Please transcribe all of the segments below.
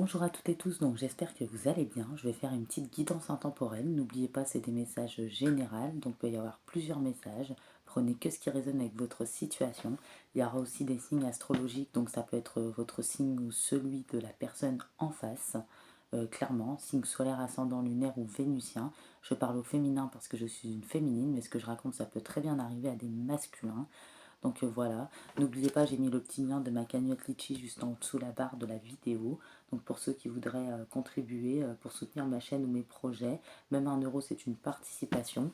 Bonjour à toutes et tous, donc j'espère que vous allez bien. Je vais faire une petite guidance intemporelle. N'oubliez pas, c'est des messages généraux, donc il peut y avoir plusieurs messages. Prenez que ce qui résonne avec votre situation. Il y aura aussi des signes astrologiques, donc ça peut être votre signe ou celui de la personne en face. Clairement, signe solaire, ascendant lunaire ou vénusien. Je parle au féminin parce que je suis une féminine, mais ce que je raconte, ça peut très bien arriver à des masculins. Donc voilà, n'oubliez pas, j'ai mis le petit lien de ma cagnotte Litchi juste en dessous la barre de la vidéo. Donc pour ceux qui voudraient contribuer pour soutenir ma chaîne ou mes projets, même 1 euro c'est une participation.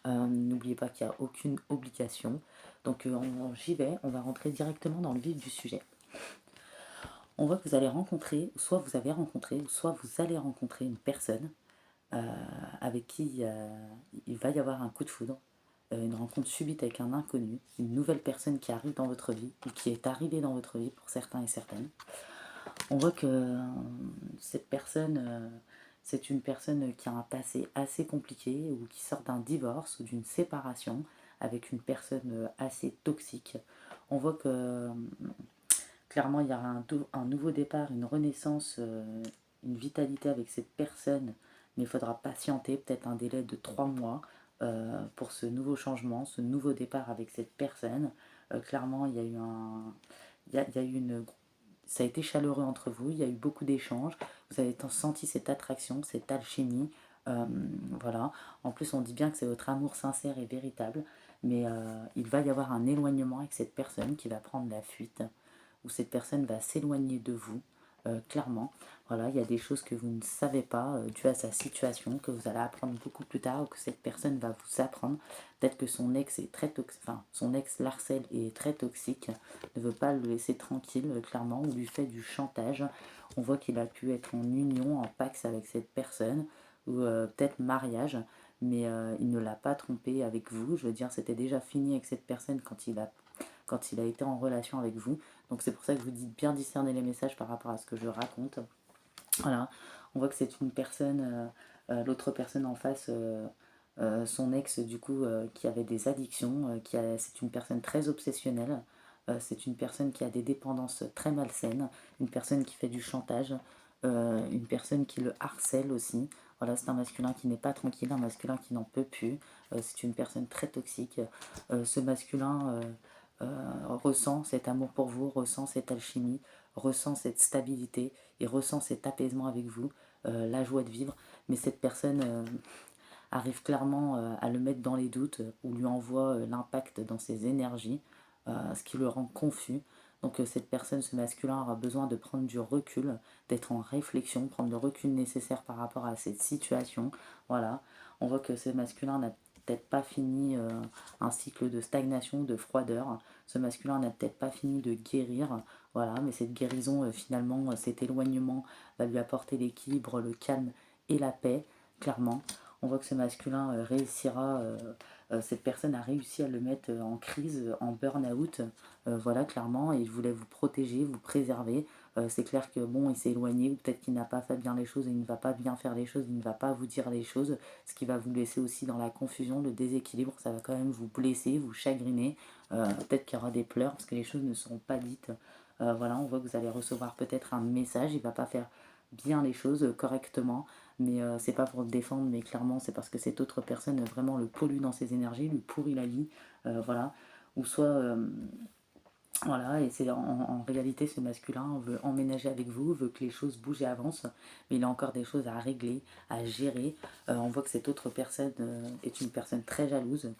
N'oubliez pas qu'il n'y a aucune obligation. Donc j'y vais, on va rentrer directement dans le vif du sujet. On voit que vous allez rencontrer, soit vous avez rencontré, ou soit vous allez rencontrer une personne avec qui il va y avoir un coup de foudre, une rencontre subite avec un inconnu, une nouvelle personne qui arrive dans votre vie, ou qui est arrivée dans votre vie pour certains et certaines. On voit que cette personne, c'est une personne qui a un passé assez compliqué, ou qui sort d'un divorce ou d'une séparation avec une personne assez toxique. On voit que clairement il y aura un nouveau départ, une renaissance, une vitalité avec cette personne, mais il faudra patienter, peut-être un délai de 3 mois pour ce nouveau changement, ce nouveau départ avec cette personne. Clairement, il y a eu il y a eu ça a été chaleureux entre vous, il y a eu beaucoup d'échanges, vous avez senti cette attraction, cette alchimie. euh, voilà. En plus, on dit bien que c'est votre amour sincère et véritable, mais il va y avoir un éloignement avec cette personne qui va prendre la fuite, où cette personne va s'éloigner de vous, clairement. Voilà, il y a des choses que vous ne savez pas dues à sa situation, que vous allez apprendre beaucoup plus tard, ou que cette personne va vous apprendre. Peut-être que son ex est très toxique, enfin, son ex l'harcèle et est très toxique, ne veut pas le laisser tranquille, clairement, ou lui fait du chantage. On voit qu'il a pu être en union, en pax avec cette personne, ou peut-être mariage, mais il ne l'a pas trompé avec vous. Je veux dire, c'était déjà fini avec cette personne quand il a été en relation avec vous. Donc c'est pour ça que vous dites bien discerner les messages par rapport à ce que je raconte. Voilà, on voit que c'est une personne, l'autre personne en face, son ex du coup, qui avait des addictions, c'est une personne très obsessionnelle, c'est une personne qui a des dépendances très malsaines, une personne qui fait du chantage, une personne qui le harcèle aussi. Voilà, c'est un masculin qui n'est pas tranquille, un masculin qui n'en peut plus, c'est une personne très toxique. Ce masculin ressent cet amour pour vous, ressent cette alchimie, ressent cette stabilité, il ressent cet apaisement avec vous, la joie de vivre, mais cette personne arrive clairement à le mettre dans les doutes, ou lui envoie l'impact dans ses énergies, ce qui le rend confus. Donc cette personne, ce masculin, aura besoin de prendre du recul, d'être en réflexion, prendre le recul nécessaire par rapport à cette situation. Voilà, on voit que ce masculin n'a peut-être pas fini un cycle de stagnation, de froideur. Ce masculin n'a peut-être pas fini de guérir. Voilà, mais cette guérison, finalement, cet éloignement va lui apporter l'équilibre, le calme et la paix, clairement. On voit que ce masculin réussira, cette personne a réussi à le mettre en crise, en burn-out, voilà, clairement, et il voulait vous protéger, vous préserver. C'est clair que bon, il s'est éloigné, ou peut-être qu'il n'a pas fait bien les choses, et il ne va pas bien faire les choses, il ne va pas vous dire les choses, ce qui va vous laisser aussi dans la confusion, le déséquilibre, ça va quand même vous blesser, vous chagriner, peut-être qu'il y aura des pleurs, parce que les choses ne seront pas dites. Voilà, on voit que vous allez recevoir peut-être un message, il ne va pas faire bien les choses correctement, mais c'est pas pour le défendre, mais clairement c'est parce que cette autre personne vraiment le pollue dans ses énergies, lui pourrit la vie, voilà, ou soit voilà, et c'est en réalité ce masculin veut emménager avec vous, veut que les choses bougent et avancent, mais il a encore des choses à régler, à gérer. On voit que cette autre personne est une personne très jalouse,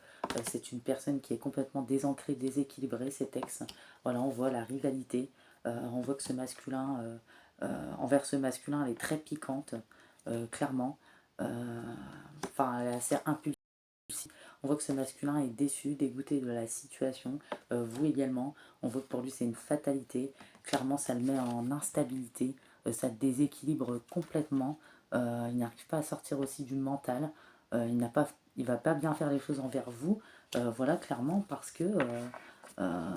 c'est une personne qui est complètement désancrée, déséquilibrée, cet ex. Voilà, on voit la rivalité, on voit que ce masculin, envers ce masculin, elle est très piquante, clairement. Enfin, elle est assez impulsive. On voit que ce masculin est déçu, dégoûté de la situation, vous également. On voit que pour lui c'est une fatalité, clairement ça le met en instabilité, ça le déséquilibre complètement, il n'arrive pas à sortir aussi du mental, il va pas bien faire les choses envers vous, voilà, clairement, parce que euh,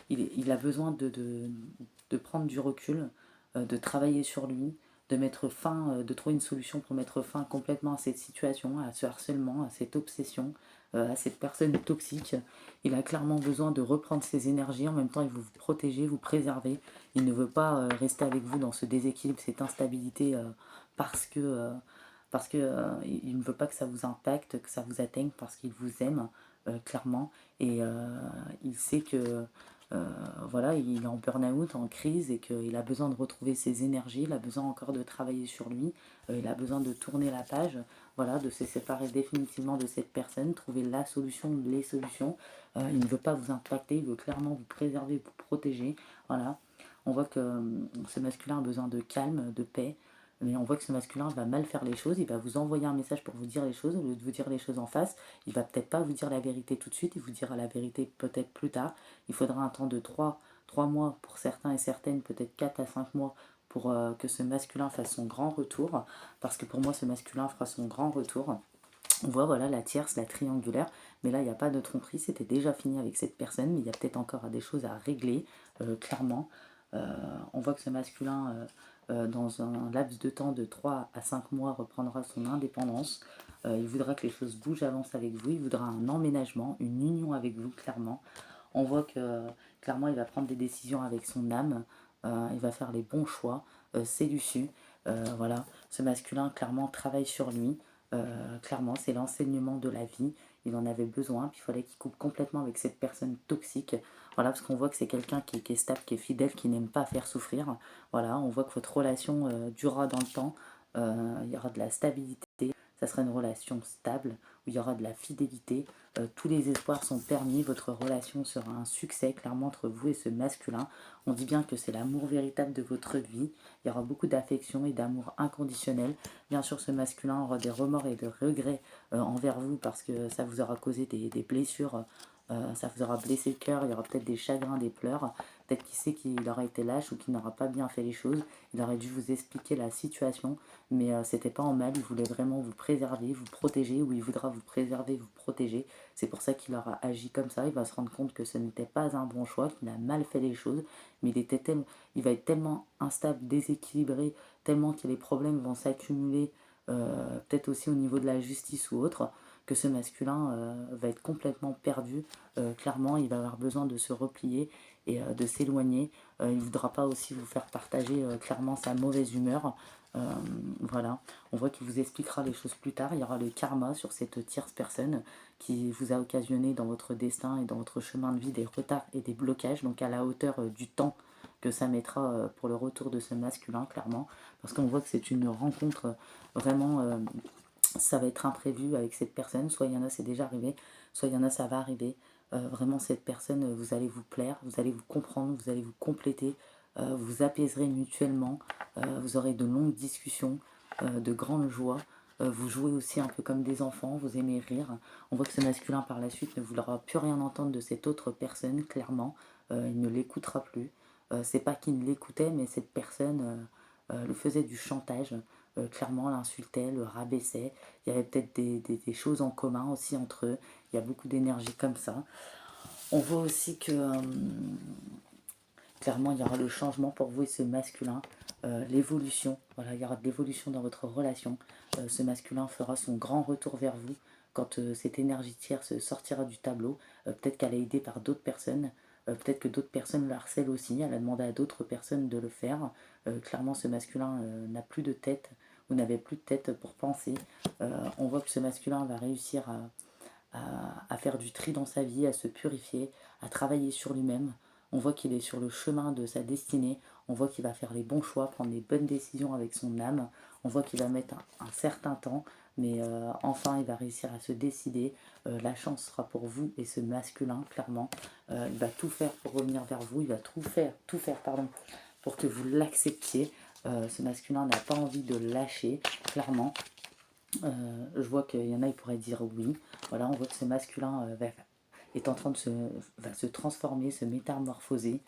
il a besoin de prendre du recul, de travailler sur lui, de mettre fin, de trouver une solution pour mettre fin complètement à cette situation, à ce harcèlement, à cette obsession, à cette personne toxique. Il a clairement besoin de reprendre ses énergies, en même temps il veut vous protéger, vous préserver. Il ne veut pas rester avec vous dans ce déséquilibre, cette instabilité parce que, il ne veut pas que ça vous impacte, que ça vous atteigne, parce qu'il vous aime clairement. Et il sait que voilà, il est en burn-out, en crise, et qu'il a besoin de retrouver ses énergies, il a besoin encore de travailler sur lui, il a besoin de tourner la page, voilà, de se séparer définitivement de cette personne, trouver la solution, les solutions. Il ne veut pas vous impacter, il veut clairement vous préserver, vous protéger, voilà. On voit que ce masculin a besoin de calme, de paix, mais on voit que ce masculin va mal faire les choses, il va vous envoyer un message pour vous dire les choses, au lieu de vous dire les choses en face. Il va peut-être pas vous dire la vérité tout de suite, il vous dira la vérité peut-être plus tard. Il faudra un temps de 3 mois pour certains et certaines, peut-être 4 à 5 mois pour que ce masculin fasse son grand retour, parce que pour moi ce masculin fera son grand retour. On voit voilà la tierce, la triangulaire, mais là il n'y a pas de tromperie, c'était déjà fini avec cette personne, mais il y a peut-être encore des choses à régler, clairement. On voit que ce masculin, dans un laps de temps de 3 à 5 mois, reprendra son indépendance. Il voudra que les choses bougent, avancent avec vous, il voudra un emménagement, une union avec vous, clairement. On voit que clairement il va prendre des décisions avec son âme, il va faire les bons choix, c'est Lucius. Voilà, ce masculin clairement travaille sur lui, clairement c'est l'enseignement de la vie, il en avait besoin, puis il fallait qu'il coupe complètement avec cette personne toxique, voilà, parce qu'on voit que c'est quelqu'un qui est stable, qui est fidèle, qui n'aime pas faire souffrir, voilà, on voit que votre relation durera dans le temps, il y aura de la stabilité, ça sera une relation stable, où il y aura de la fidélité, tous les espoirs sont permis, votre relation sera un succès clairement entre vous et ce masculin. On dit bien que c'est l'amour véritable de votre vie, il y aura beaucoup d'affection et d'amour inconditionnel. Bien sûr ce masculin aura des remords et des regrets envers vous, parce que ça vous aura causé des blessures, ça vous aura blessé le cœur, il y aura peut-être des chagrins, des pleurs, peut-être qu'il sait qu'il aura été lâche ou qu'il n'aura pas bien fait les choses, il aurait dû vous expliquer la situation, mais c'était pas en mal, il voulait vraiment vous préserver, vous protéger, ou il voudra vous préserver, vous protéger. C'est pour ça qu'il aura agi comme ça, il va se rendre compte que ce n'était pas un bon choix, qu'il a mal fait les choses, mais il va être tellement instable, déséquilibré, tellement que les problèmes vont s'accumuler, peut-être aussi au niveau de la justice ou autre, que ce masculin va être complètement perdu. Clairement, il va avoir besoin de se replier et de s'éloigner. Il ne voudra pas aussi vous faire partager clairement sa mauvaise humeur. Euh, voilà, on voit qu'il vous expliquera les choses plus tard. Il y aura le karma sur cette tierce personne qui vous a occasionné dans votre destin et dans votre chemin de vie des retards et des blocages, donc à la hauteur du temps que ça mettra pour le retour de ce masculin, clairement, parce qu'on voit que c'est une rencontre vraiment, ça va être imprévu avec cette personne, soit il y en a c'est déjà arrivé, soit il y en a ça va arriver. Vraiment cette personne, vous allez vous plaire, vous allez vous comprendre, vous allez vous compléter, vous apaiserez mutuellement, vous aurez de longues discussions, de grandes joies. Vous jouez aussi un peu comme des enfants, vous aimez rire. On voit que ce masculin par la suite ne voudra plus rien entendre de cette autre personne, clairement. Il ne l'écoutera plus. C'est pas qu'il ne l'écoutait, mais cette personne le faisait du chantage. Clairement, l'insultait, le rabaissait. Il y avait peut-être des choses en commun aussi entre eux. Il y a beaucoup d'énergie comme ça. On voit aussi que clairement, il y aura le changement pour vous et ce masculin, l'évolution. Voilà, il y aura de l'évolution dans votre relation. Ce masculin fera son grand retour vers vous quand cette énergie tierce sortira du tableau. Peut-être qu'elle est aidée par d'autres personnes. Peut-être que d'autres personnes le harcèlent aussi. Elle a demandé à d'autres personnes de le faire. Clairement, ce masculin n'a plus de tête. Vous n'avez plus de tête pour penser. On voit que ce masculin va réussir à faire du tri dans sa vie, à se purifier, à travailler sur lui-même. On voit qu'il est sur le chemin de sa destinée, on voit qu'il va faire les bons choix, prendre les bonnes décisions avec son âme, on voit qu'il va mettre un certain temps, mais enfin il va réussir à se décider. La chance sera pour vous et ce masculin, clairement. Il va tout faire pour revenir vers vous, il va tout faire pardon, pour que vous l'acceptiez. Ce masculin n'a pas envie de lâcher, clairement. Je vois qu'il y en a, ils pourraient dire oui. Voilà, on voit que ce masculin est en train de va se transformer, se métamorphoser,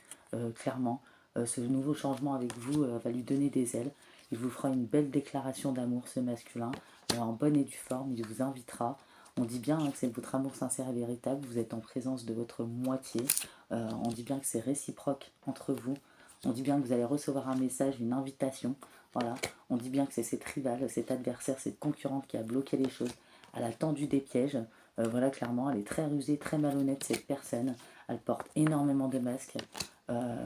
clairement. Ce nouveau changement avec vous va lui donner des ailes. Il vous fera une belle déclaration d'amour, ce masculin, en bonne et due forme. Il vous invitera. On dit bien que c'est votre amour sincère et véritable. Vous êtes en présence de votre moitié. On dit bien que c'est réciproque entre vous. On dit bien que vous allez recevoir un message, une invitation. Voilà, on dit bien que c'est cette rivale, cet adversaire, cette concurrente qui a bloqué les choses. Elle a tendu des pièges. Voilà, clairement, elle est très rusée, très malhonnête, cette personne. Elle porte énormément de masques.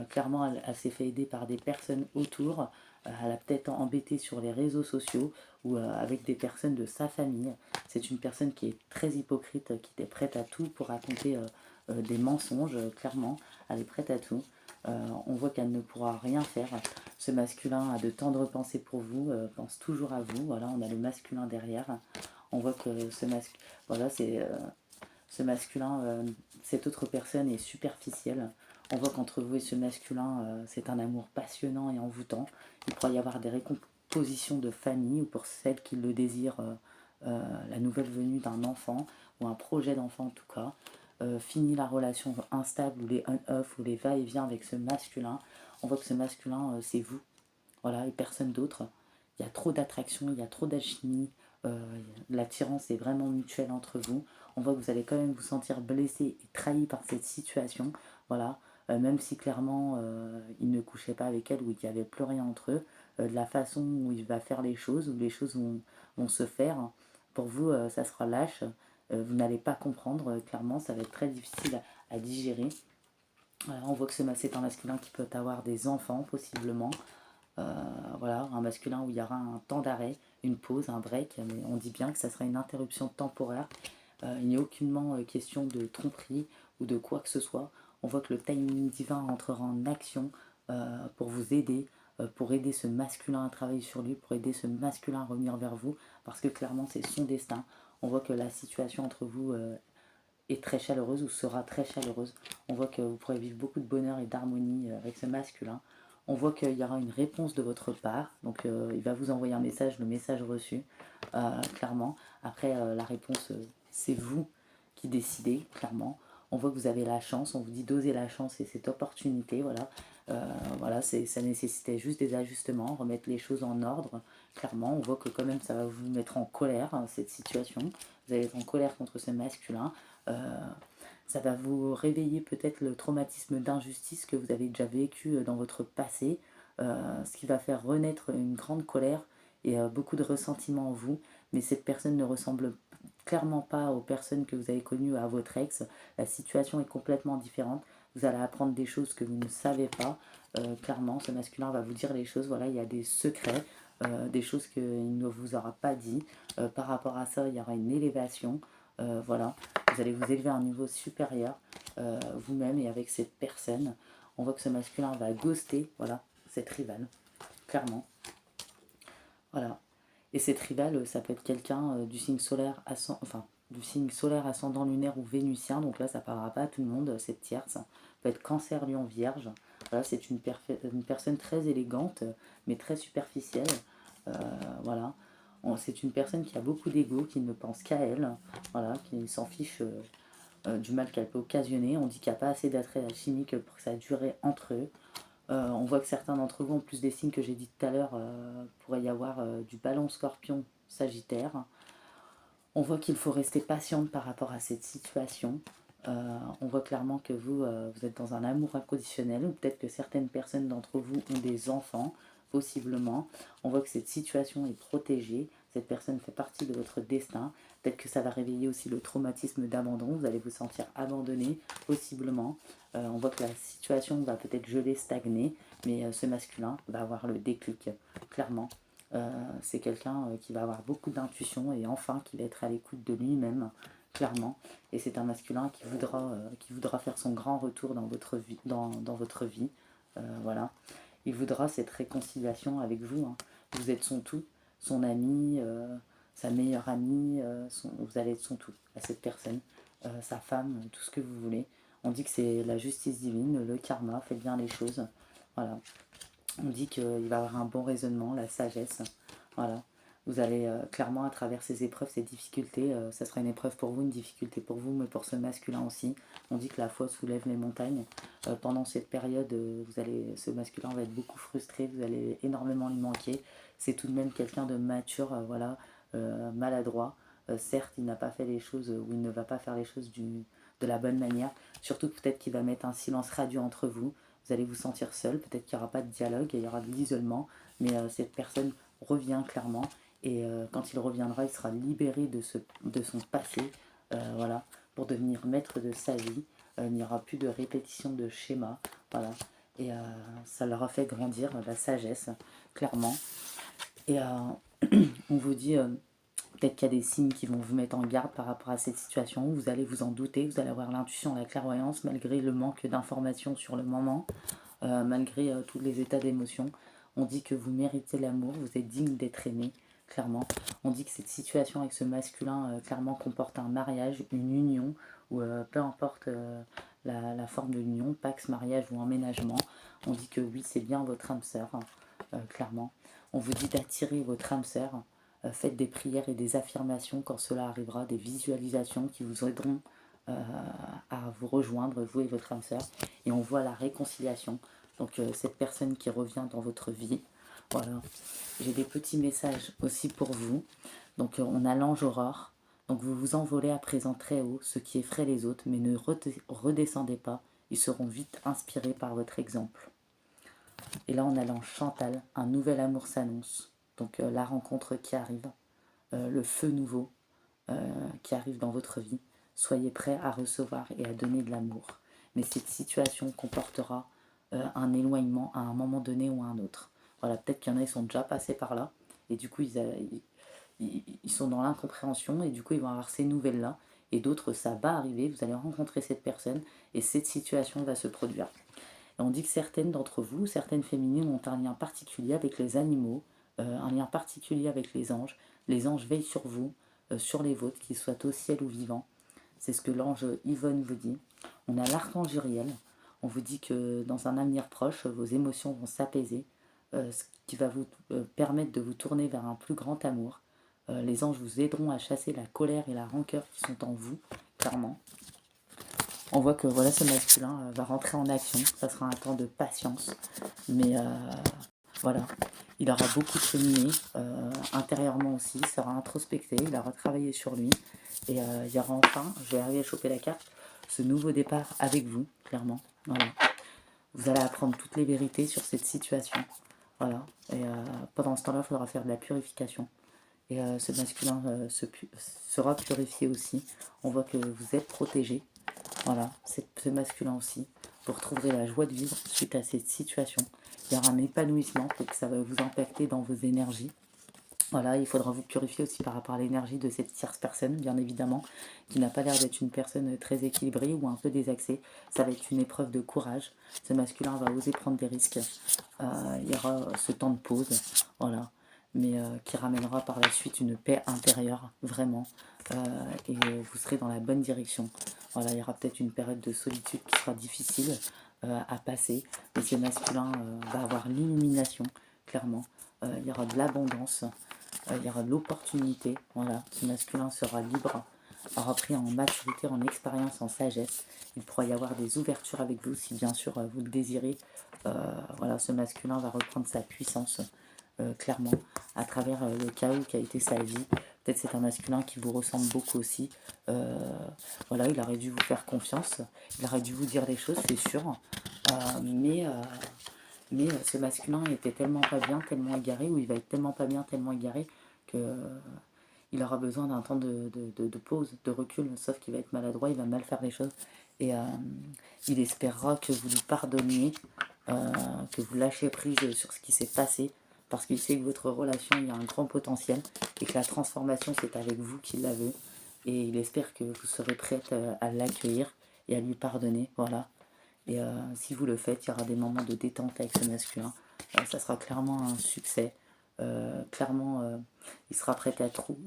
Clairement, elle s'est fait aider par des personnes autour. Elle a peut-être embêté sur les réseaux sociaux ou avec des personnes de sa famille. C'est une personne qui est très hypocrite, qui est prête à tout pour raconter des mensonges, clairement. Elle est prête à tout. On voit qu'elle ne pourra rien faire. Ce masculin a de tendres pensées pour vous, pense toujours à vous. Voilà, on a le masculin derrière. On voit que voilà, ce masculin, cette autre personne est superficielle. On voit qu'entre vous et ce masculin, c'est un amour passionnant et envoûtant. Il pourrait y avoir des récompositions de famille, ou pour celles qui le désirent, la nouvelle venue d'un enfant, ou un projet d'enfant en tout cas. Fini la relation instable, ou les on-off, ou les va-et-vient avec ce masculin. On voit que ce masculin, c'est vous. Voilà, et personne d'autre. Il y a trop d'attraction, il y a trop d'alchimie. L'attirance est vraiment mutuelle entre vous. On voit que vous allez quand même vous sentir blessé et trahi par cette situation. Voilà, même si clairement il ne couchait pas avec elle ou il n'y avait plus rien entre eux, de la façon où il va faire les choses, où les choses vont se faire, pour vous, ça sera lâche. Vous n'allez pas comprendre, clairement, ça va être très difficile à digérer. Voilà, on voit que c'est un masculin qui peut avoir des enfants, possiblement. Voilà, un masculin où il y aura un temps d'arrêt, une pause, un break, mais on dit bien que ça sera une interruption temporaire. Il n'est aucunement question de tromperie ou de quoi que ce soit. On voit que le timing divin entrera en action pour vous aider, pour aider ce masculin à travailler sur lui, pour aider ce masculin à revenir vers vous, parce que clairement c'est son destin. On voit que la situation entre vous est très chaleureuse ou sera très chaleureuse. On voit que vous pourrez vivre beaucoup de bonheur et d'harmonie avec ce masculin. On voit qu'il y aura une réponse de votre part. Donc il va vous envoyer un message, le message reçu, clairement. Après, la réponse, c'est vous qui décidez, clairement. On voit que vous avez la chance, on vous dit d'oser la chance et cette opportunité, voilà. Voilà, ça nécessitait juste des ajustements, remettre les choses en ordre, clairement. On voit que quand même ça va vous mettre en colère, hein, cette situation. Vous allez être en colère contre ce masculin. Ça va vous réveiller peut-être le traumatisme d'injustice que vous avez déjà vécu dans votre passé, ce qui va faire renaître une grande colère et beaucoup de ressentiment en vous. Mais cette personne ne ressemble clairement pas aux personnes que vous avez connues à votre ex. La situation est complètement différente. Vous allez apprendre des choses que vous ne savez pas. Clairement, ce masculin va vous dire les choses. Voilà, il y a des secrets, des choses qu'il ne vous aura pas dit. Par rapport à ça, il y aura une élévation. Voilà, vous allez vous élever à un niveau supérieur vous-même et avec cette personne. On voit que ce masculin va ghoster, voilà, cette rivale, clairement. Voilà. Et cette rivale, ça peut être quelqu'un du signe solaire du signe solaire ascendant lunaire ou vénusien. Donc là, ça parlera pas à tout le monde, cette tierce. Ça peut être Cancer, Lion, Vierge. Voilà, c'est une personne très élégante, mais très superficielle. Voilà. C'est une personne qui a beaucoup d'ego, qui ne pense qu'à elle, voilà, qui s'en fiche du mal qu'elle peut occasionner. On dit qu'il n'y a pas assez d'attrait chimique pour que ça dure entre eux. On voit que certains d'entre vous, en plus des signes que j'ai dit tout à l'heure, pourrait y avoir du ballon scorpion sagittaire. On voit qu'il faut rester patiente par rapport à cette situation. On voit clairement que vous êtes dans un amour inconditionnel, ou peut-être que certaines personnes d'entre vous ont des enfants, possiblement. On voit que cette situation est protégée, cette personne fait partie de votre destin. Peut-être que ça va réveiller aussi le traumatisme d'abandon, vous allez vous sentir abandonné, possiblement. On voit que la situation va peut-être geler, stagner, mais ce masculin va avoir le déclic, clairement. C'est quelqu'un qui va avoir beaucoup d'intuition et enfin qui va être à l'écoute de lui-même, clairement. Et c'est un masculin qui voudra faire son grand retour dans votre vie. Dans votre vie. Voilà. Il voudra cette réconciliation avec vous, hein. Vous êtes son tout, son ami, sa meilleure amie, vous allez être son tout à cette personne, sa femme, tout ce que vous voulez. On dit que c'est la justice divine, le karma, faites bien les choses. Voilà. On dit qu'il va avoir un bon raisonnement, la sagesse. Voilà. Vous allez clairement, à travers ces épreuves, ces difficultés, ça sera une épreuve pour vous, une difficulté pour vous, mais pour ce masculin aussi. On dit que la foi soulève les montagnes. Pendant cette période, ce masculin va être beaucoup frustré, vous allez énormément lui manquer. C'est tout de même quelqu'un de mature, voilà, maladroit. Certes, il n'a pas fait les choses, ou il ne va pas faire les choses de la bonne manière. Surtout peut-être qu'il va mettre un silence radieux entre vous. Vous vous allez vous sentir seul, peut-être qu'il n'y aura pas de dialogue, il y aura de l'isolement, mais cette personne revient clairement, et quand il reviendra, il sera libéré de son passé, voilà, pour devenir maître de sa vie. Il n'y aura plus de répétition de schémas, voilà, et ça leur a fait grandir la sagesse, clairement. Et on vous dit, peut-être qu'il y a des signes qui vont vous mettre en garde par rapport à cette situation, vous allez vous en douter, vous allez avoir l'intuition, la clairvoyance, malgré le manque d'informations sur le moment, malgré tous les états d'émotion. On dit que vous méritez l'amour, vous êtes digne d'être aimé, clairement. On dit que cette situation avec ce masculin, clairement, comporte un mariage, une union, ou peu importe la forme de l'union, pax, mariage ou emménagement. On dit que oui, c'est bien votre âme sœur, clairement. On vous dit d'attirer votre âme sœur. Faites des prières et des affirmations quand cela arrivera, des visualisations qui vous aideront à vous rejoindre, vous et votre âme sœur. Et on voit la réconciliation. Donc cette personne qui revient dans votre vie. Voilà. J'ai des petits messages aussi pour vous. Donc on a l'ange Aurore. Donc vous vous envolez à présent très haut, ce qui effraie les autres, mais ne redescendez pas. Ils seront vite inspirés par votre exemple. Et là on a l'ange Chantal. Un nouvel amour s'annonce. Donc la rencontre qui arrive. Le feu nouveau qui arrive dans votre vie. Soyez prêts à recevoir et à donner de l'amour. Mais cette situation comportera un éloignement à un moment donné ou à un autre. Voilà, peut-être qu'il y en a qui sont déjà passés par là, et du coup ils sont dans l'incompréhension, et du coup ils vont avoir ces nouvelles-là, et d'autres ça va arriver, vous allez rencontrer cette personne, et cette situation va se produire. Et on dit que certaines d'entre vous, certaines féminines, ont un lien particulier avec les animaux, un lien particulier avec les anges. Les anges veillent sur vous, sur les vôtres, qu'ils soient au ciel ou vivants. C'est ce que l'ange Yvonne vous dit. On a l'archange Uriel. On vous dit que dans un avenir proche, vos émotions vont s'apaiser, ce qui va vous permettre de vous tourner vers un plus grand amour. Les anges vous aideront à chasser la colère et la rancœur qui sont en vous, clairement. On voit que voilà, ce masculin va rentrer en action. Ça sera un temps de patience. Mais voilà, il aura beaucoup cheminé intérieurement aussi. Il sera introspecté, il aura travaillé sur lui. Et il y aura enfin, je vais arriver à choper la carte, ce nouveau départ avec vous, clairement. Voilà. Vous allez apprendre toutes les vérités sur cette situation. Voilà. Et pendant ce temps-là, il faudra faire de la purification. Et ce masculin sera purifié aussi. On voit que vous êtes protégé. Voilà, ce masculin aussi. Vous retrouverez la joie de vivre suite à cette situation. Il y aura un épanouissement, peut-être que ça va vous impacter dans vos énergies. Voilà, il faudra vous purifier aussi par rapport à l'énergie de cette tierce personne, bien évidemment, qui n'a pas l'air d'être une personne très équilibrée ou un peu désaxée. Ça va être une épreuve de courage. Ce masculin va oser prendre des risques. Il y aura ce temps de pause, voilà, mais qui ramènera par la suite une paix intérieure, vraiment. Et vous serez dans la bonne direction. Voilà, il y aura peut-être une période de solitude qui sera difficile à passer, mais ce masculin va avoir l'illumination, clairement. Il y aura de l'abondance. Il y aura de l'opportunité, voilà, ce masculin sera libre, aura pris en maturité, en expérience, en sagesse. Il pourra y avoir des ouvertures avec vous si bien sûr vous le désirez. Voilà, ce masculin va reprendre sa puissance clairement à travers le chaos qui a été sa vie. Peut-être c'est un masculin qui vous ressemble beaucoup aussi. Voilà, il aurait dû vous faire confiance, il aurait dû vous dire des choses, c'est sûr. Mais ce masculin était tellement pas bien, tellement égaré, ou il va être tellement pas bien, tellement égaré, que il aura besoin d'un temps de pause, de recul, sauf qu'il va être maladroit, il va mal faire les choses. Et il espérera que vous lui pardonniez, que vous lâchiez prise sur ce qui s'est passé, parce qu'il sait que votre relation, il y a un grand potentiel, et que la transformation, c'est avec vous qu'il la veut. Et il espère que vous serez prête à l'accueillir et à lui pardonner, voilà. Et si vous le faites, il y aura des moments de détente avec ce masculin. Ça sera clairement un succès. Clairement, il sera prêt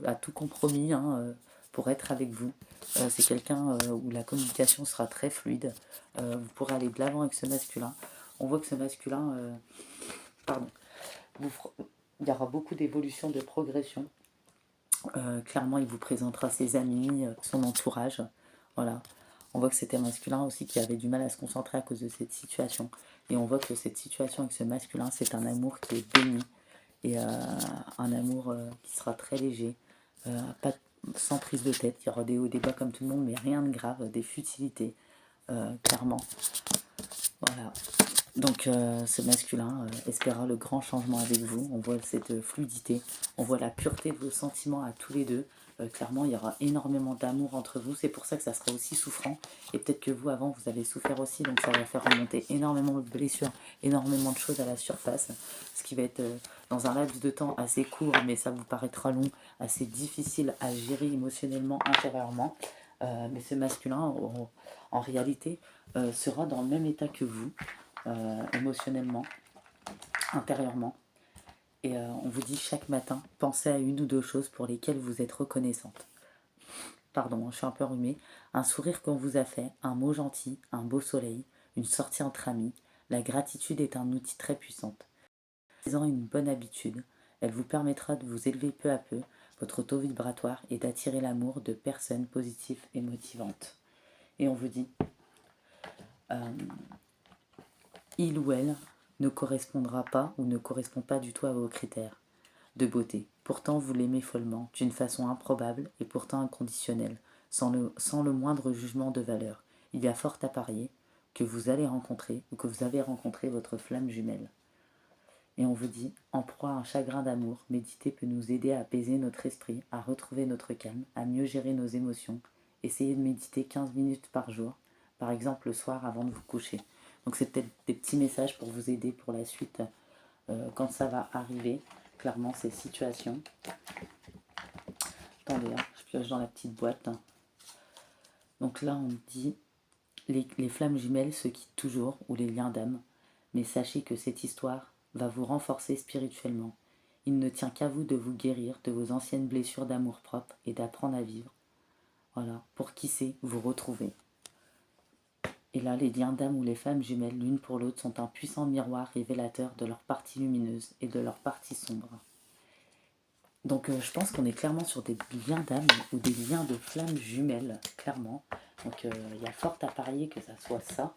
à tout compromis pour être avec vous. C'est quelqu'un où la communication sera très fluide. Vous pourrez aller de l'avant avec ce masculin. On voit que ce masculin, pardon, il y aura beaucoup d'évolution, de progression. Clairement, il vous présentera ses amis, son entourage. Voilà. On voit que c'était un masculin aussi qui avait du mal à se concentrer à cause de cette situation. Et on voit que cette situation avec ce masculin, c'est un amour qui est béni. Et un amour qui sera très léger. Pas, sans prise de tête. Il y aura des hauts et des bas comme tout le monde, mais rien de grave, des futilités. Clairement. Voilà. Donc ce masculin espéra le grand changement avec vous. On voit cette fluidité, on voit la pureté de vos sentiments à tous les deux. Clairement, il y aura énormément d'amour entre vous. C'est pour ça que ça sera aussi souffrant. Et peut-être que vous, avant, vous avez souffert aussi. Donc ça va faire remonter énormément de blessures, énormément de choses à la surface. Ce qui va être dans un laps de temps assez court, mais ça vous paraîtra long, assez difficile à gérer émotionnellement, intérieurement. Mais ce masculin, en réalité, sera dans le même état que vous. Émotionnellement, intérieurement. Et on vous dit chaque matin, pensez à une ou deux choses pour lesquelles vous êtes reconnaissante. Pardon, je suis un peu enrhumée. Un sourire qu'on vous a fait, un mot gentil, un beau soleil, une sortie entre amis. La gratitude est un outil très puissant. En une bonne habitude, elle vous permettra de vous élever peu à peu votre taux vibratoire et d'attirer l'amour de personnes positives et motivantes. Et on vous dit, il ou elle ne correspondra pas ou ne correspond pas du tout à vos critères de beauté. Pourtant, vous l'aimez follement, d'une façon improbable et pourtant inconditionnelle, sans le moindre jugement de valeur. Il y a fort à parier que vous allez rencontrer ou que vous avez rencontré votre flamme jumelle. Et on vous dit, en proie à un chagrin d'amour, méditer peut nous aider à apaiser notre esprit, à retrouver notre calme, à mieux gérer nos émotions. Essayez de méditer 15 minutes par jour, par exemple le soir avant de vous coucher. Donc c'est peut-être des petits messages pour vous aider pour la suite quand ça va arriver, clairement ces situations. Attendez, hein, je pioche dans la petite boîte. Donc là on dit, les flammes jumelles se quittent toujours, ou les liens d'âme, mais sachez que cette histoire va vous renforcer spirituellement. Il ne tient qu'à vous de vous guérir de vos anciennes blessures d'amour-propre et d'apprendre à vivre. Voilà, pour qui sait vous retrouver. Et là, les liens d'âme ou les femmes jumelles l'une pour l'autre sont un puissant miroir révélateur de leur partie lumineuse et de leur partie sombre. Donc je pense qu'on est clairement sur des liens d'âme ou des liens de flammes jumelles, clairement. Donc il y a fort à parier que ça soit ça,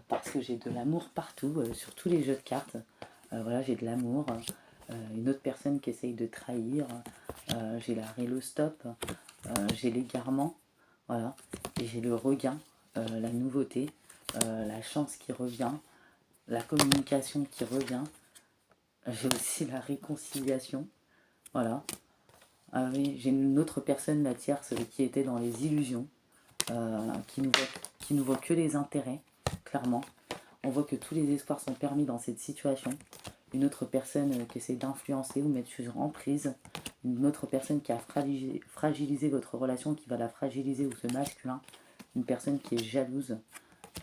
parce que j'ai de l'amour partout, sur tous les jeux de cartes. Voilà, j'ai de l'amour, une autre personne qui essaye de trahir, j'ai l'arrêt, le stop, j'ai l'égarement, voilà, et j'ai le regain, la nouveauté, la chance qui revient, la communication qui revient, j'ai aussi la réconciliation, voilà. Ah oui, j'ai une autre personne, la tierce, qui était dans les illusions, qui nous voit que les intérêts, clairement. On voit que tous les espoirs sont permis dans cette situation. Une autre personne qui essaie d'influencer ou mettre sur emprise. Une autre personne qui a fragilisé votre relation, qui va la fragiliser, ou ce masculin. Une personne qui est jalouse,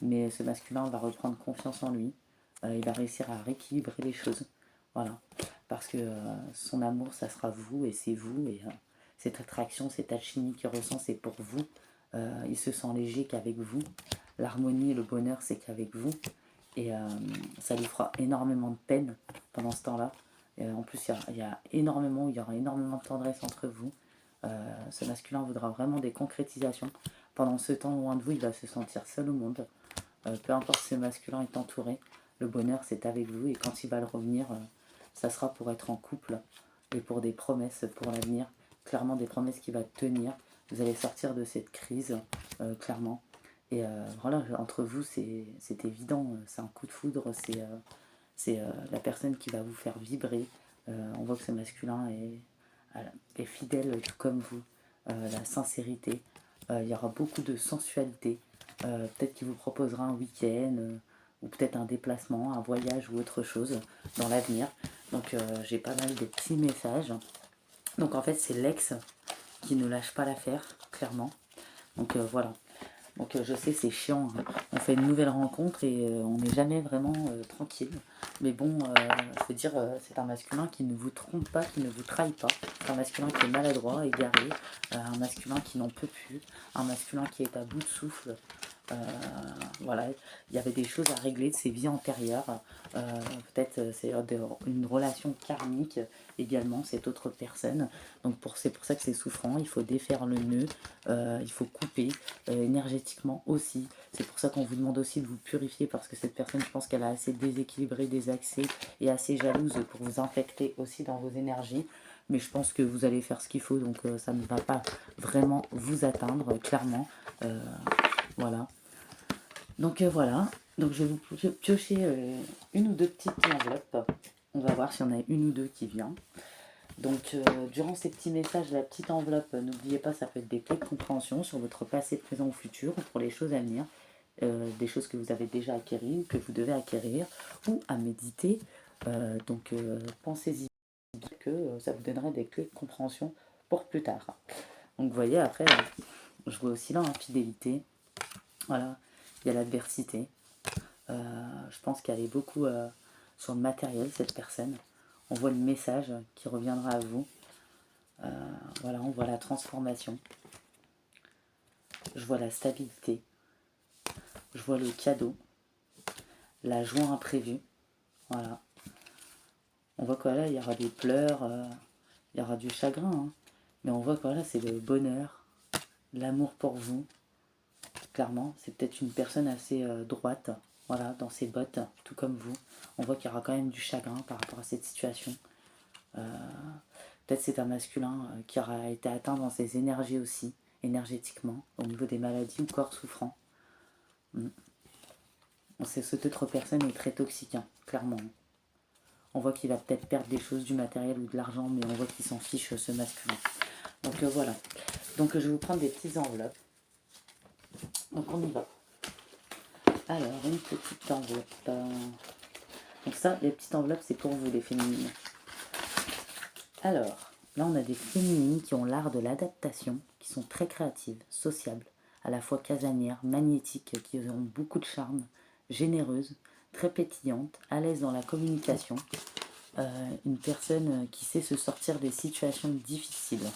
mais ce masculin va reprendre confiance en lui. Il va réussir à rééquilibrer les choses. Voilà. Parce que son amour, ça sera vous et c'est vous. Et cette attraction, cette alchimie qu'il ressent, c'est pour vous. Il se sent léger qu'avec vous. L'harmonie et le bonheur, c'est qu'avec vous. Et ça lui fera énormément de peine pendant ce temps-là. En plus, il y aura énormément de tendresse entre vous. Ce masculin voudra vraiment des concrétisations. Pendant ce temps loin de vous, il va se sentir seul au monde. Peu importe si ce masculin est entouré, le bonheur c'est avec vous. Et quand il va le revenir, ça sera pour être en couple et pour des promesses pour l'avenir. Clairement des promesses qui vont tenir. Vous allez sortir de cette crise, clairement. Et voilà, entre vous, c'est évident, c'est un coup de foudre, c'est la personne qui va vous faire vibrer. On voit que ce masculin est fidèle tout comme vous, la sincérité. Il y aura beaucoup de sensualité. Peut-être qu'il vous proposera un week-end ou peut-être un déplacement, un voyage ou autre chose dans l'avenir. Donc j'ai pas mal de petits messages. Donc en fait, c'est l'ex qui ne lâche pas l'affaire, clairement. Donc voilà. Donc je sais, c'est chiant, hein. On fait une nouvelle rencontre et on n'est jamais vraiment tranquille. Mais bon, je veux dire, c'est un masculin qui ne vous trompe pas, qui ne vous trahit pas. C'est un masculin qui est maladroit, égaré, un masculin qui n'en peut plus, un masculin qui est à bout de souffle. Voilà, il y avait des choses à régler de ses vies antérieures. Peut-être c'est une relation karmique également, cette autre personne. Donc c'est pour ça que c'est souffrant. Il faut défaire le nœud, il faut couper énergétiquement aussi. C'est pour ça qu'on vous demande aussi de vous purifier, parce que cette personne, je pense qu'elle a assez déséquilibré des accès et assez jalouse pour vous infecter aussi dans vos énergies. Mais je pense que vous allez faire ce qu'il faut, donc ça ne va pas vraiment vous atteindre, clairement. Voilà. Donc voilà. Donc je vais vous piocher une ou deux petites enveloppes. On va voir s'il y en a une ou deux qui vient. Donc durant ces petits messages, la petite enveloppe, n'oubliez pas, ça peut être des clés de compréhension sur votre passé, présent ou futur, ou pour les choses à venir, des choses que vous avez déjà acquéries, que vous devez acquérir, ou à méditer. Pensez-y que ça vous donnerait des clés de compréhension pour plus tard. Donc vous voyez, après, je vois aussi là fidélité. Voilà, il y a l'adversité. Je pense qu'elle est beaucoup sur le matériel, cette personne. On voit le message qui reviendra à vous. Voilà, on voit la transformation. Je vois la stabilité. Je vois le cadeau. La joie imprévue. Voilà. On voit que là, il y aura des pleurs, il y aura du chagrin. Hein. Mais on voit que là, c'est le bonheur, l'amour pour vous. Clairement, c'est peut-être une personne assez droite, voilà, dans ses bottes, tout comme vous. On voit qu'il y aura quand même du chagrin par rapport à cette situation. Peut-être c'est un masculin qui aura été atteint dans ses énergies aussi, énergétiquement, au niveau des maladies ou corps souffrant. Cette autre personne est très toxique, hein, clairement. On voit qu'il va peut-être perdre des choses, du matériel ou de l'argent, mais on voit qu'il s'en fiche, ce masculin. Donc voilà. Donc je vais vous prendre des petites enveloppes. Donc on y va. Alors, une petite enveloppe. Donc ça, les petites enveloppes, c'est pour vous, les féminines. Alors, là, on a des féminines qui ont l'art de l'adaptation, qui sont très créatives, sociables, à la fois casanières, magnétiques, qui ont beaucoup de charme, généreuses, très pétillantes, à l'aise dans la communication. Une personne qui sait se sortir des situations difficiles.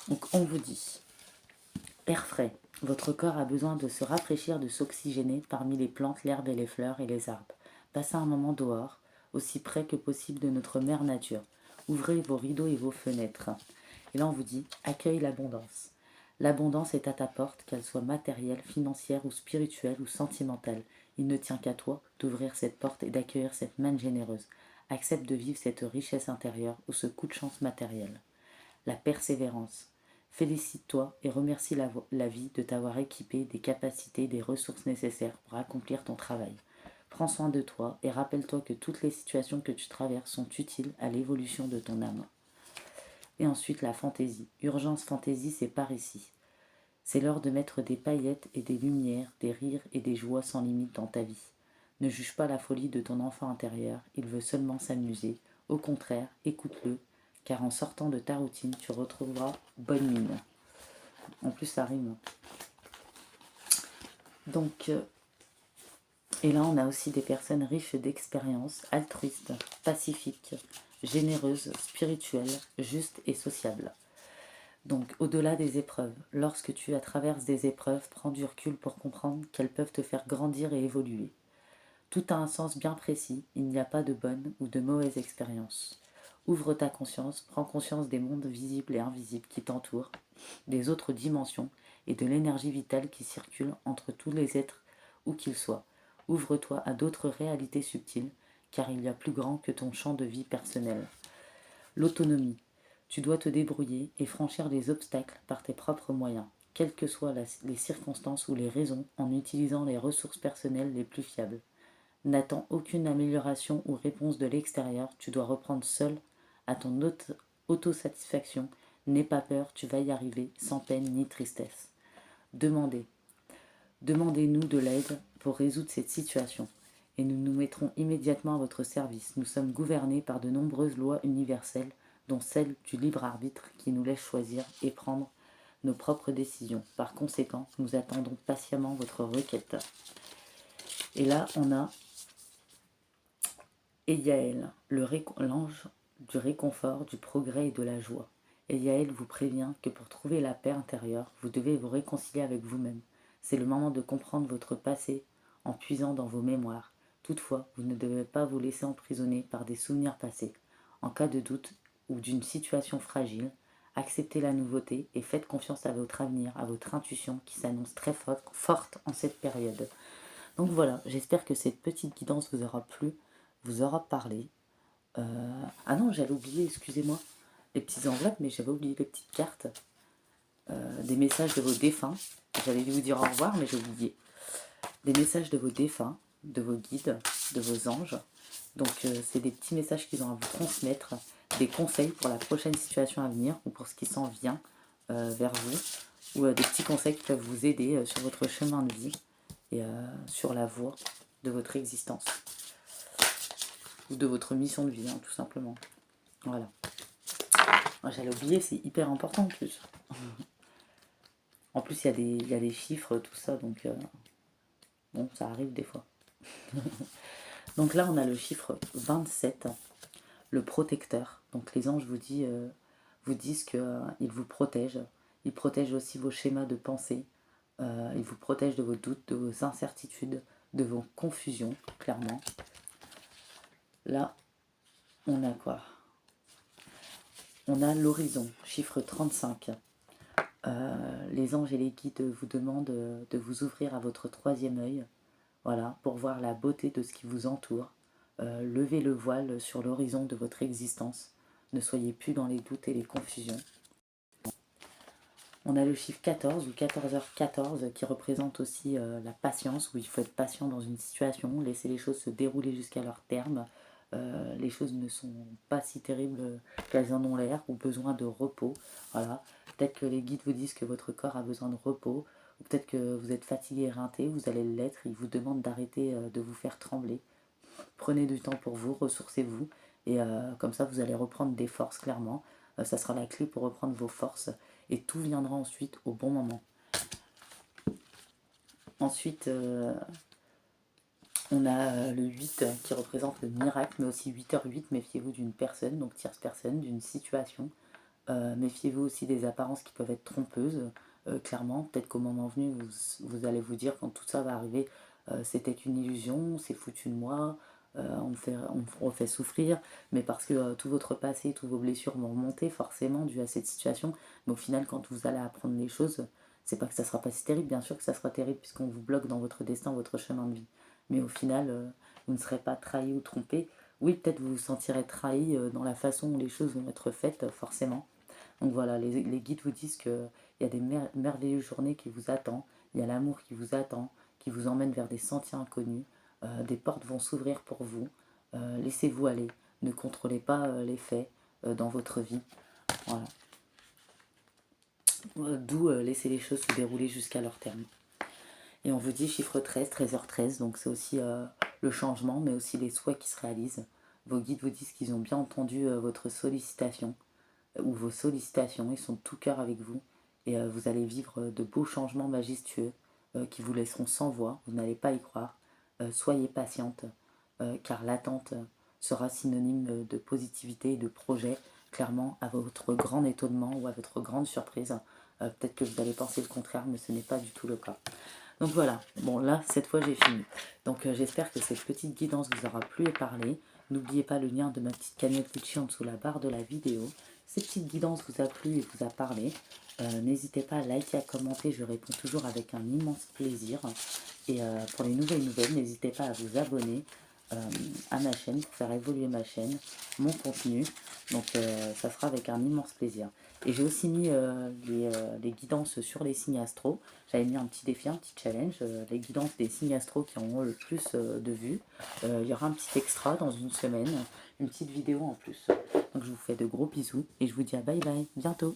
Donc, on vous dit, air frais. Votre corps a besoin de se rafraîchir, de s'oxygéner parmi les plantes, l'herbe et les fleurs et les arbres. Passez un moment dehors, aussi près que possible de notre mère nature. Ouvrez vos rideaux et vos fenêtres. Et là, on vous dit, accueille l'abondance. L'abondance est à ta porte, qu'elle soit matérielle, financière ou spirituelle ou sentimentale. Il ne tient qu'à toi d'ouvrir cette porte et d'accueillir cette main généreuse. Accepte de vivre cette richesse intérieure ou ce coup de chance matériel. La persévérance. Félicite-toi et remercie la vie de t'avoir équipé des capacités, des ressources nécessaires pour accomplir ton travail. Prends soin de toi et rappelle-toi que toutes les situations que tu traverses sont utiles à l'évolution de ton âme. Et ensuite la fantaisie. Urgence fantaisie, c'est par ici. C'est l'heure de mettre des paillettes et des lumières, des rires et des joies sans limite dans ta vie. Ne juge pas la folie de ton enfant intérieur, il veut seulement s'amuser. Au contraire, écoute-le, car en sortant de ta routine, tu retrouveras bonne mine. En plus, ça rime. Donc, et là, on a aussi des personnes riches d'expérience, altruistes, pacifiques, généreuses, spirituelles, justes et sociables. Donc, au-delà des épreuves, lorsque tu traverses des épreuves, prends du recul pour comprendre qu'elles peuvent te faire grandir et évoluer. Tout a un sens bien précis, il n'y a pas de bonne ou de mauvaise expérience. Ouvre ta conscience, prends conscience des mondes visibles et invisibles qui t'entourent, des autres dimensions et de l'énergie vitale qui circule entre tous les êtres où qu'ils soient. Ouvre-toi à d'autres réalités subtiles, car il y a plus grand que ton champ de vie personnel. L'autonomie. Tu dois te débrouiller et franchir les obstacles par tes propres moyens, quelles que soient les circonstances ou les raisons, en utilisant les ressources personnelles les plus fiables. N'attends aucune amélioration ou réponse de l'extérieur, tu dois reprendre seul à ton autosatisfaction. N'aie pas peur, tu vas y arriver, sans peine ni tristesse. Demandez. Demandez-nous de l'aide pour résoudre cette situation, et nous nous mettrons immédiatement à votre service. Nous sommes gouvernés par de nombreuses lois universelles, dont celle du libre arbitre qui nous laisse choisir et prendre nos propres décisions. Par conséquent, nous attendons patiemment votre requête. Et là, on a Eliaël, l'ange du réconfort, du progrès et de la joie. Eliaël vous prévient que pour trouver la paix intérieure, vous devez vous réconcilier avec vous-même. C'est le moment de comprendre votre passé en puisant dans vos mémoires. Toutefois, vous ne devez pas vous laisser emprisonner par des souvenirs passés. En cas de doute ou d'une situation fragile, acceptez la nouveauté et faites confiance à votre avenir, à votre intuition qui s'annonce très forte en cette période. Donc voilà, j'espère que cette petite guidance vous aura plu, vous aura parlé. Ah non, j'avais oublié, excusez-moi, les petites enveloppes, mais j'avais oublié les petites cartes, des messages de vos défunts. J'allais vous dire au revoir, mais j'ai oublié. des messages de vos défunts, de vos guides, de vos anges. Donc c'est des petits messages qu'ils ont à vous transmettre, des conseils pour la prochaine situation à venir ou pour ce qui s'en vient vers vous, ou des petits conseils qui peuvent vous aider sur votre chemin de vie et sur la voie de votre existence ou de votre mission de vie, hein, tout simplement. Voilà. J'allais oublier, c'est hyper important en plus. En plus, il y a des chiffres, tout ça, donc bon, ça arrive des fois. Donc là, on a le chiffre 27, le protecteur. Donc les anges vous disent qu'ils vous protègent. Ils protègent aussi vos schémas de pensée. Ils vous protègent de vos doutes, de vos incertitudes, de vos confusions, clairement. Là, on a quoi? On a l'horizon, chiffre 35. Les anges et les guides vous demandent de vous ouvrir à votre troisième œil, voilà, pour voir la beauté de ce qui vous entoure. Levez le voile sur l'horizon de votre existence. Ne soyez plus dans les doutes et les confusions. On a le chiffre 14 ou 14h14 qui représente aussi la patience, où il faut être patient dans une situation, laisser les choses se dérouler jusqu'à leur terme. Les choses ne sont pas si terribles qu'elles en ont l'air, ou besoin de repos. Voilà. Peut-être que les guides vous disent que votre corps a besoin de repos, ou peut-être que vous êtes fatigué, éreinté, vous allez l'être, ils vous demandent d'arrêter de vous faire trembler. Prenez du temps pour vous, ressourcez-vous, et comme ça vous allez reprendre des forces clairement. Ça sera la clé pour reprendre vos forces, et tout viendra ensuite au bon moment. Ensuite, on a le 8 qui représente le miracle, mais aussi 8h8, méfiez-vous d'une personne, donc tierce personne, d'une situation. Méfiez-vous aussi des apparences qui peuvent être trompeuses, clairement. Peut-être qu'au moment venu, vous allez vous dire, quand tout ça va arriver, c'était une illusion, c'est foutu de moi, on me refait souffrir, mais parce que tout votre passé, tous vos blessures vont remonter forcément dû à cette situation. Mais au final, quand vous allez apprendre les choses, c'est pas que ça sera pas si terrible, bien sûr que ça sera terrible puisqu'on vous bloque dans votre destin, votre chemin de vie. Mais au final, vous ne serez pas trahi ou trompé. Oui, peut-être vous vous sentirez trahi dans la façon où les choses vont être faites, forcément. Donc voilà, les guides vous disent qu'il y a des merveilleuses journées qui vous attendent, il y a l'amour qui vous attend, qui vous emmène vers des sentiers inconnus, des portes vont s'ouvrir pour vous, laissez-vous aller, ne contrôlez pas les faits dans votre vie, voilà. D'où laisser les choses se dérouler jusqu'à leur terme. Et on vous dit chiffre 13, 13h13, donc c'est aussi le changement, mais aussi les souhaits qui se réalisent. Vos guides vous disent qu'ils ont bien entendu votre sollicitation, ou vos sollicitations, ils sont de tout cœur avec vous, et vous allez vivre de beaux changements majestueux qui vous laisseront sans voix, vous n'allez pas y croire. Soyez patiente, car l'attente sera synonyme de positivité et de projet, clairement, à votre grand étonnement ou à votre grande surprise. Peut-être que vous allez penser le contraire, mais ce n'est pas du tout le cas. Donc voilà, bon là, cette fois j'ai fini. Donc j'espère que cette petite guidance vous aura plu et parlé. N'oubliez pas le lien de ma petite cagnotte Litchi en dessous la barre de la vidéo. Cette petite guidance vous a plu et vous a parlé. N'hésitez pas à liker, à commenter, je réponds toujours avec un immense plaisir. Et pour les nouvelles, n'hésitez pas à vous abonner à ma chaîne pour faire évoluer ma chaîne, mon contenu. Donc ça sera avec un immense plaisir. Et j'ai aussi mis les guidances sur les signes astro. J'avais mis un petit défi, un petit challenge, les guidances des signes astro qui ont le plus de vues. Il y aura un petit extra dans une semaine, une petite vidéo en plus. Donc je vous fais de gros bisous et je vous dis à bye bye, bientôt.